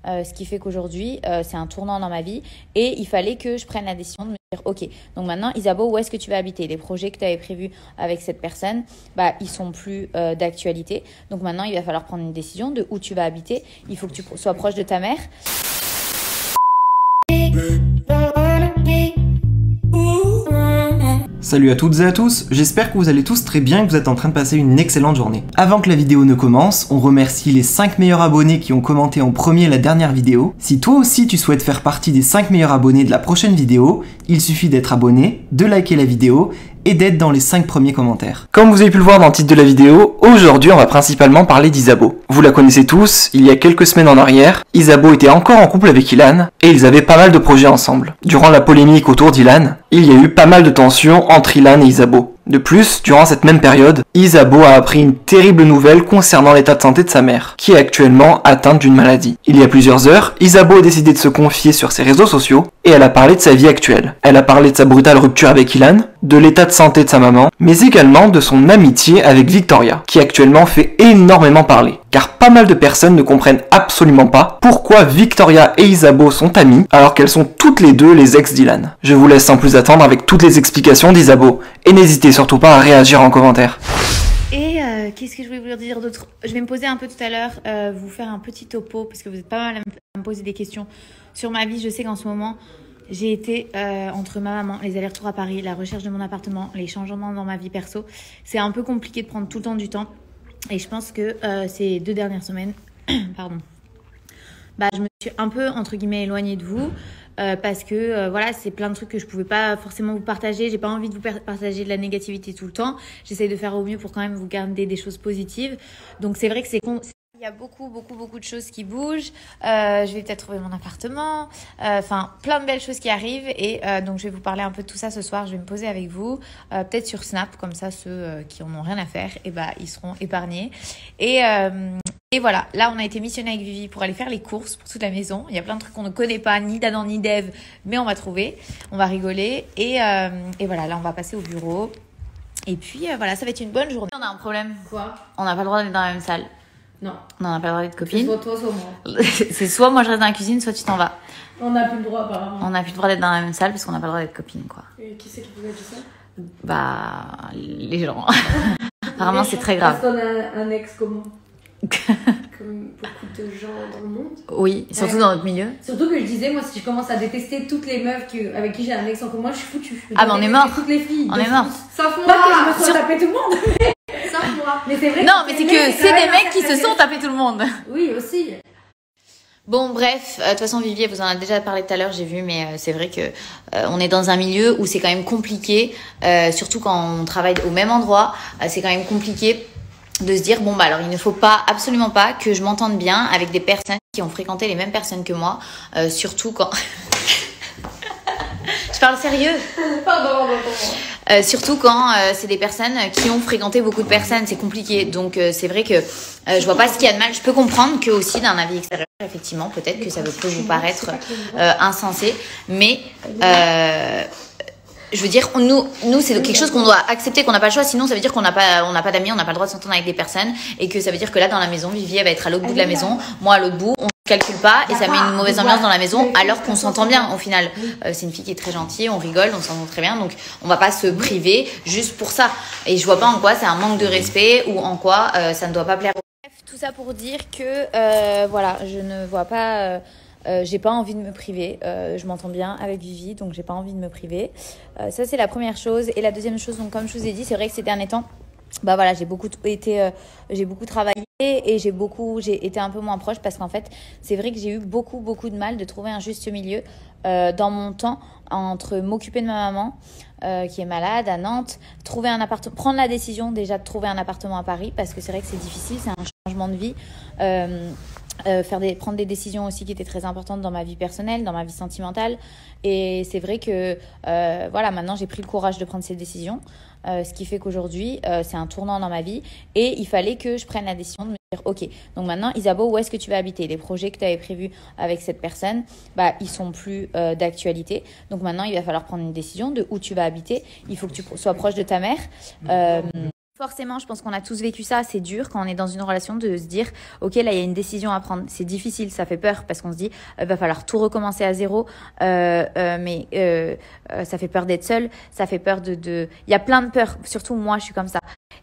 Ce qui fait qu'aujourd'hui, c'est un tournant dans ma vie et il fallait que je prenne la décision de me dire, ok, donc maintenant, Isabeau, où est-ce que tu vas habiter? Les projets que tu avais prévus avec cette personne, bah, ils sont plus d'actualité. Donc maintenant, il va falloir prendre une décision de où tu vas habiter. Il faut que tu sois proche de ta mère. Salut à toutes et à tous, j'espère que vous allez tous très bien et que vous êtes en train de passer une excellente journée. Avant que la vidéo ne commence, on remercie les 5 meilleurs abonnés qui ont commenté en premier la dernière vidéo. Si toi aussi tu souhaites faire partie des 5 meilleurs abonnés de la prochaine vidéo, il suffit d'être abonné, de liker la vidéo et d'être dans les 5 premiers commentaires. Comme vous avez pu le voir dans le titre de la vidéo, aujourd'hui on va principalement parler d'Isabeau. Vous la connaissez tous, il y a quelques semaines en arrière, Isabeau était encore en couple avec Ilan et ils avaient pas mal de projets ensemble. Durant la polémique autour d'Ilan, il y a eu pas mal de tensions entre Ilan et Isabeau. De plus, durant cette même période, Isabeau a appris une terrible nouvelle concernant l'état de santé de sa mère, qui est actuellement atteinte d'une maladie. Il y a plusieurs heures, Isabeau a décidé de se confier sur ses réseaux sociaux et elle a parlé de sa vie actuelle. Elle a parlé de sa brutale rupture avec Ilan, de l'état de santé de sa maman, mais également de son amitié avec Victoria, qui actuellement fait énormément parler. Car pas mal de personnes ne comprennent absolument pas pourquoi Victoria et Isabeau sont amies alors qu'elles sont toutes les deux les ex d'Ilan. Je vous laisse sans plus attendre avec toutes les explications d'Isabeau et n'hésitez surtout pas à réagir en commentaire. Et qu'est-ce que je voulais vous dire d'autre? Je vais me poser un peu tout à l'heure, vous faire un petit topo parce que vous êtes pas mal à me poser des questions sur ma vie. Je sais qu'en ce moment, j'ai été entre ma maman, les allers-retours à Paris, la recherche de mon appartement, les changements dans ma vie perso. C'est un peu compliqué de prendre tout le temps du temps. Et je pense que ces 2 dernières semaines, pardon, bah, je me suis un peu, entre guillemets, éloignée de vous parce que, voilà, c'est plein de trucs que je pouvais pas forcément vous partager. J'ai pas envie de vous partager de la négativité tout le temps. J'essaye de faire au mieux pour quand même vous garder des choses positives. Donc, c'est vrai que c'est con. Il y a beaucoup de choses qui bougent. Je vais peut-être trouver mon appartement. Enfin, plein de belles choses qui arrivent. Et donc, je vais vous parler un peu de tout ça ce soir. Je vais me poser avec vous. Peut-être sur Snap. Comme ça, ceux qui en ont rien à faire, et bah, ils seront épargnés. Et voilà. Là, on a été missionné avec Vivi pour aller faire les courses pour toute la maison. Il y a plein de trucs qu'on ne connaît pas, ni d'Adam ni d'Ève. Mais on va trouver. On va rigoler. Et voilà. Là, on va passer au bureau. Et puis, voilà. Ça va être une bonne journée. On a un problème. Quoi? On n'a pas le droit d'être dans la même salle. Non. On n'a pas le droit d'être copine. C'est soit toi, soit moi. C'est soit moi je reste dans la cuisine, soit tu t'en vas. On n'a plus le droit, apparemment. On n'a plus le droit d'être dans la même salle parce qu'on n'a pas le droit d'être copine, quoi. Et qui c'est qui vous a dit ça? Bah, les gens. Apparemment, c'est très grave. Parce qu'on a un ex comment? Comme beaucoup de gens dans le monde. Oui, surtout dans notre milieu. Surtout que je disais, moi, si je commence à détester toutes les meufs avec qui j'ai un ex en commun, je suis foutue. Ah, mais on est mort. Toutes les filles. On est mort. Sauf moi, que je me sois tapé tout le monde. Sauf moi. Mais c'est vrai. Non, mais c'est que c'est des mecs qui se sont tapés tout le monde. Oui, aussi. Bon, bref, de toute façon, Vivier vous en a déjà parlé tout à l'heure, j'ai vu, mais c'est vrai que on est dans un milieu où c'est quand même compliqué, surtout quand on travaille au même endroit, c'est quand même compliqué de se dire, bon, bah alors il ne faut pas, absolument pas, que je m'entende bien avec des personnes qui ont fréquenté les mêmes personnes que moi, surtout quand... Je parle sérieux. Pardon. Surtout quand c'est des personnes qui ont fréquenté beaucoup de personnes, c'est compliqué. Donc c'est vrai que je vois pas ce qu'il y a de mal. Je peux comprendre que aussi d'un avis extérieur, effectivement, peut-être que ça peut vous paraître insensé, mais je veux dire, nous c'est quelque chose qu'on doit accepter, qu'on n'a pas le choix. Sinon, ça veut dire qu'on n'a pas d'amis, on n'a pas le droit de s'entendre avec des personnes, et que ça veut dire que là, dans la maison, Vivier va être à l'autre bout de la maison, moi à l'autre bout. On calcule pas et ça met une mauvaise ambiance dans la maison alors qu'on s'entend bien au final. C'est une fille qui est très gentille, on rigole, on s'entend très bien, donc on va pas se priver juste pour ça. Et je vois pas en quoi c'est un manque de respect ou en quoi ça ne doit pas plaire. Bref, tout ça pour dire que voilà, je ne vois pas... j'ai pas envie de me priver, je m'entends bien avec Vivi, donc j'ai pas envie de me priver. Ça c'est la première chose. Et la deuxième chose, donc comme je vous ai dit, c'est vrai que ces derniers temps, bah voilà, j'ai beaucoup travaillé et j'ai été un peu moins proche parce qu'en fait, c'est vrai que j'ai eu beaucoup de mal de trouver un juste milieu dans mon temps entre m'occuper de ma maman qui est malade à Nantes, trouver un appartement, prendre la décision déjà de trouver un appartement à Paris parce que c'est vrai que c'est difficile, c'est un changement de vie. Prendre des décisions aussi qui étaient très importantes dans ma vie personnelle, dans ma vie sentimentale. Et c'est vrai que voilà, maintenant j'ai pris le courage de prendre ces décisions, ce qui fait qu'aujourd'hui c'est un tournant dans ma vie et il fallait que je prenne la décision de me dire ok, donc maintenant Isabeau, où est-ce que tu vas habiter? Les projets que tu avais prévus avec cette personne, bah, ils sont plus d'actualité. Donc maintenant il va falloir prendre une décision de où tu vas habiter. Il faut que tu sois proche de ta mère. Forcément, je pense qu'on a tous vécu ça. C'est dur quand on est dans une relation de se dire, ok, là, il y a une décision à prendre. C'est difficile, ça fait peur parce qu'on se dit, va falloir tout recommencer à zéro. Mais ça fait peur d'être seule. Ça fait peur il y a plein de peurs. Surtout moi, je suis comme ça.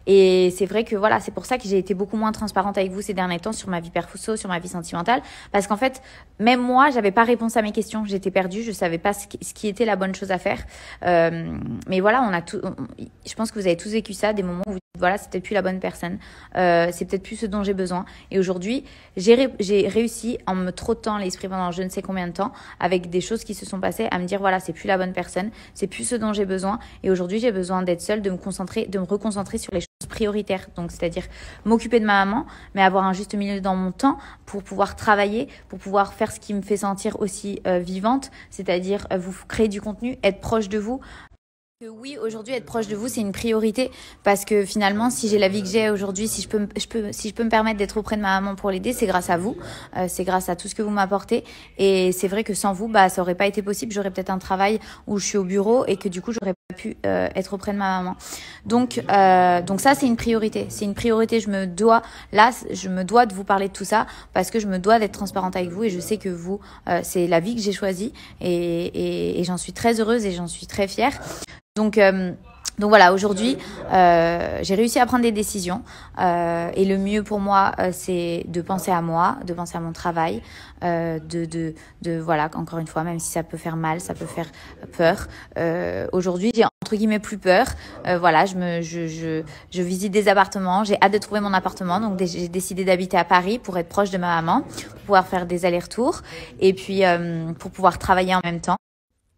Et c'est vrai que voilà, c'est pour ça que j'ai été beaucoup moins transparente avec vous ces derniers temps sur ma vie perso, sur ma vie sentimentale. Parce qu'en fait, même moi, j'avais pas réponse à mes questions. J'étais perdue, je savais pas ce qui était la bonne chose à faire. Mais voilà, je pense que vous avez tous vécu ça, des moments où vous dites, voilà, c'est peut-être plus la bonne personne. C'est peut-être plus ce dont j'ai besoin. Et aujourd'hui, j'ai réussi, en me trottant l'esprit pendant je ne sais combien de temps, avec des choses qui se sont passées, à me dire, voilà, c'est plus la bonne personne, c'est plus ce dont j'ai besoin. Et aujourd'hui, j'ai besoin d'être seule, de me reconcentrer sur les choses prioritaires. Donc, c'est-à-dire m'occuper de ma maman, mais avoir un juste milieu dans mon temps pour pouvoir travailler, pour pouvoir faire ce qui me fait sentir aussi vivante, c'est-à-dire vous créer du contenu, être proche de vous. Oui, aujourd'hui, être proche de vous, c'est une priorité parce que finalement, si j'ai la vie que j'ai aujourd'hui, si je peux me permettre d'être auprès de ma maman pour l'aider, c'est grâce à vous, c'est grâce à tout ce que vous m'apportez. Et c'est vrai que sans vous, ça aurait pas été possible. J'aurais peut-être un travail où je suis au bureau et que du coup, j'aurais pas pu être auprès de ma maman. Donc ça, c'est une priorité. C'est une priorité. Je me dois de vous parler de tout ça parce que je me dois d'être transparente avec vous et je sais que vous, c'est la vie que j'ai choisie et j'en suis très heureuse et j'en suis très fière. Donc voilà, aujourd'hui, j'ai réussi à prendre des décisions et le mieux pour moi, c'est de penser à moi, de penser à mon travail, voilà, encore une fois, même si ça peut faire mal, ça peut faire peur. Aujourd'hui, j'ai entre guillemets plus peur. Voilà, je visite des appartements, j'ai hâte de trouver mon appartement, donc j'ai décidé d'habiter à Paris pour être proche de ma maman, pour pouvoir faire des allers-retours et puis pour pouvoir travailler en même temps.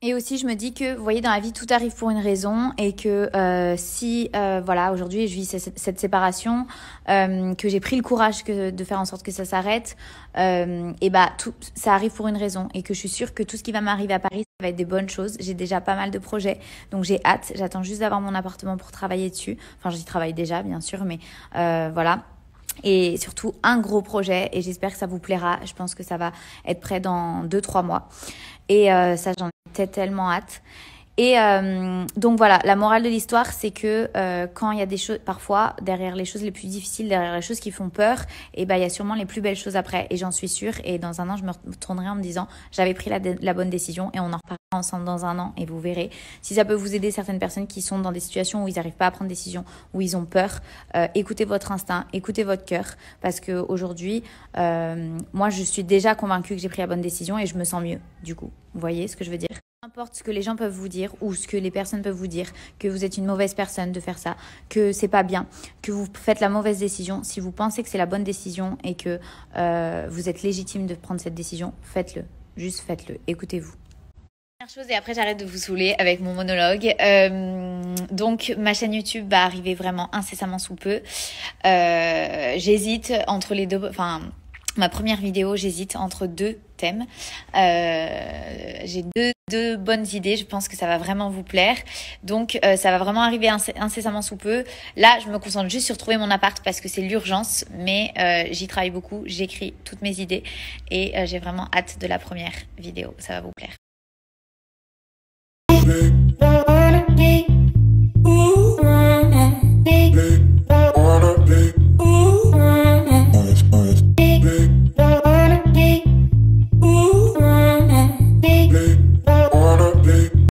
Et aussi, je me dis que, vous voyez, dans la vie, tout arrive pour une raison et que si, voilà, aujourd'hui, je vis cette séparation, que j'ai pris le courage de faire en sorte que ça s'arrête, et tout, ça arrive pour une raison et que je suis sûre que tout ce qui va m'arriver à Paris, ça va être des bonnes choses. J'ai déjà pas mal de projets, donc j'ai hâte. J'attends juste d'avoir mon appartement pour travailler dessus. Enfin, j'y travaille déjà, bien sûr, mais voilà. Et surtout un gros projet et j'espère que ça vous plaira. Je pense que ça va être prêt dans 2-3 mois. Et ça, j'en ai tellement hâte. Et donc voilà, la morale de l'histoire, c'est que quand il y a des choses, parfois, derrière les choses les plus difficiles, derrière les choses qui font peur, il y a sûrement les plus belles choses après. Et j'en suis sûre. Et dans un an, je me retournerai en me disant, j'avais pris la bonne décision et on en reparlera ensemble dans un an et vous verrez. Si ça peut vous aider, certaines personnes qui sont dans des situations où ils n'arrivent pas à prendre des décisions, où ils ont peur, écoutez votre instinct, écoutez votre cœur. Parce qu'aujourd'hui, moi, je suis déjà convaincue que j'ai pris la bonne décision et je me sens mieux, du coup. Vous voyez ce que je veux dire ? Peu importe ce que les gens peuvent vous dire ou ce que les personnes peuvent vous dire, que vous êtes une mauvaise personne de faire ça, que c'est pas bien, que vous faites la mauvaise décision, si vous pensez que c'est la bonne décision et que vous êtes légitime de prendre cette décision, faites-le. Juste faites-le. Écoutez-vous. Première chose, et après j'arrête de vous saouler avec mon monologue. Donc ma chaîne YouTube va arriver vraiment incessamment sous peu. J'hésite entre les deux... Enfin, ma première vidéo, j'hésite entre 2 thèmes. J'ai deux bonnes idées. Je pense que ça va vraiment vous plaire. Donc, ça va vraiment arriver incessamment sous peu. Là, je me concentre juste sur trouver mon appart parce que c'est l'urgence. Mais j'y travaille beaucoup. J'écris toutes mes idées. Et j'ai vraiment hâte de la première vidéo. Ça va vous plaire.